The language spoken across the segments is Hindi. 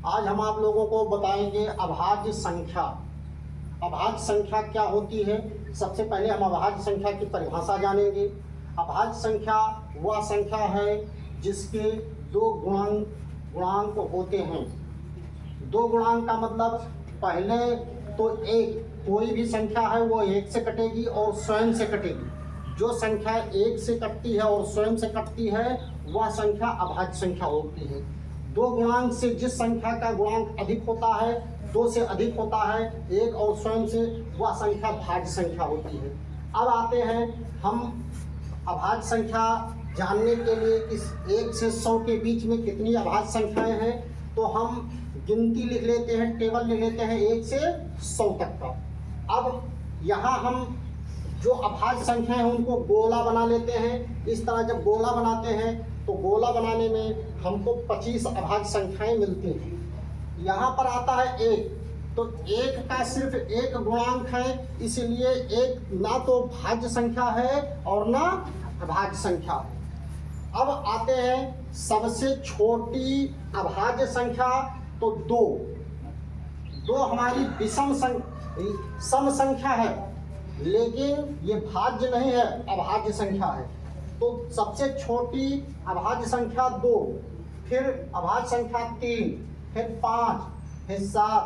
आज हम आप लोगों को बताएंगे अभाज्य संख्या। अभाज्य संख्या क्या होती है? सबसे पहले हम अभाज्य संख्या की परिभाषा जानेंगे। अभाज्य संख्या वह संख्या है जिसके दो गुणांक होते हैं। दो गुणांक का मतलब पहले तो एक कोई भी संख्या है वो एक से कटेगी और स्वयं से कटेगी। जो संख्या एक से कटती है और स्वयं से कटती है वह संख्या अभाज्य संख्या होती है। दो गुणांक से जिस संख्या का गुणांक अधिक होता है, दो से अधिक होता है एक और स्वयं से, वह संख्या भाज्य संख्या होती है। अब आते हैं हम अभाज्य संख्या जानने के लिए इस 1 से 100 के बीच में कितनी अभाज्य संख्याएं हैं, तो हम गिनती लिख लेते हैं, टेबल लिख लेते हैं 1 से 100 तक का। अब यहाँ हम जो अभाज्य संख्याएं हैं उनको गोला बना लेते हैं। इस तरह जब गोला बनाते हैं तो गोला बनाने में हमको 25 अभाज्य संख्याएं मिलती हैं। यहाँ पर आता है 1, तो 1 का सिर्फ एक गुणांक है, इसलिए 1 ना तो भाज्य संख्या है और ना अभाज्य संख्या है। अब आते हैं सबसे छोटी अभाज्य संख्या, तो 2 हमारी सम संख्या है, लेकिन ये भाज्य नहीं है, अभाज्य संख्या है। तो सबसे छोटी अभाज्य संख्या 2, फिर अभाज्य संख्या 3, फिर 5, फिर 7,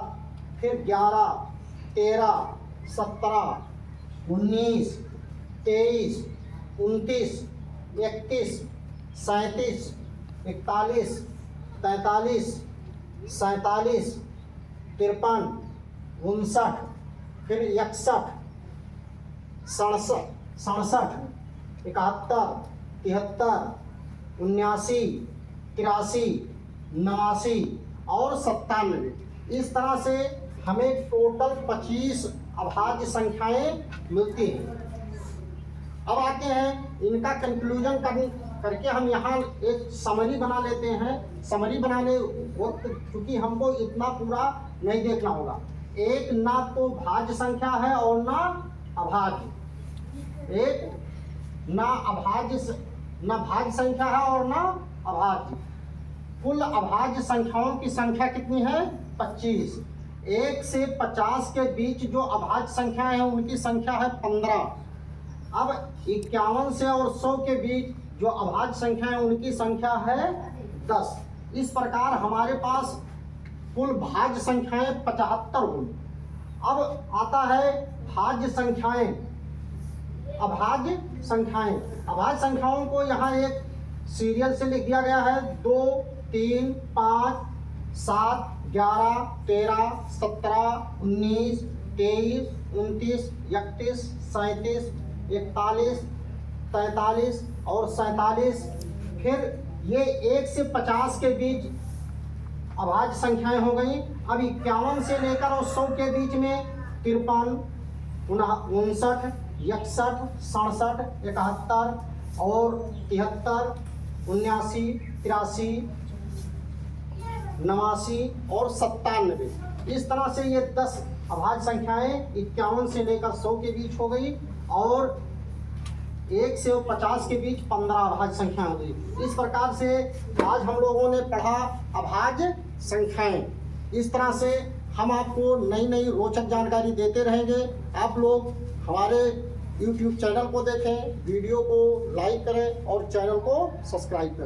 फिर 11, 13, 17, 19, 23, 29, 31, 37, 41, 43, 47, 53, 59, फिर 61, 67, 71, 73, 79, 83, 89 और 97। इस तरह से हमें टोटल 25 अभाज्य संख्याएं मिलती हैं। अब आते हैं इनका कंक्लूजन करके हम यहाँ एक समरी बना लेते हैं। समरी बनाने वक्त क्योंकि हमको इतना पूरा नहीं देखना होगा, एक ना तो भाज्य संख्या है और ना अभाज्य, एक ना भाज्य संख्या है और ना अभाज्य। कुल अभाज्य संख्याओं की संख्या कितनी है? 25। 1 से 50 के बीच जो अभाज्य संख्याएं हैं उनकी संख्या है 15। अब 51 से और 100 के बीच जो अभाज्य संख्या है उनकी संख्या है 10। इस प्रकार हमारे पास कुल भाज्य संख्याएं 75 हुई। अब आता है भाज्य संख्याएं। अभाज्य संख्याओं को यहाँ एक सीरियल से लिख दिया गया है। 2, 3, 5, 7, 11, 13, 17, 19, 23, 29, 31, 37, 41, 43 और 47। फिर ये 1 से 50 के बीच अभाज्य संख्याएं हो गई। अब 51 से लेकर और 100 के बीच में 53, 59, 61, 67, 71 और 73, 79, 83, 89 और 97। इस तरह से ये 10 अभाज्य संख्याएं 51 से लेकर 100 के बीच हो गई और 1 से 50 के बीच 15 अभाज्य संख्याएं हो गई। इस प्रकार से आज हम लोगों ने पढ़ा अभाज्य संख्याएं। इस तरह से हम आपको नई नई रोचक जानकारी देते रहेंगे। आप लोग हमारे YouTube चैनल को देखें, वीडियो को लाइक करें और चैनल को सब्सक्राइब करें।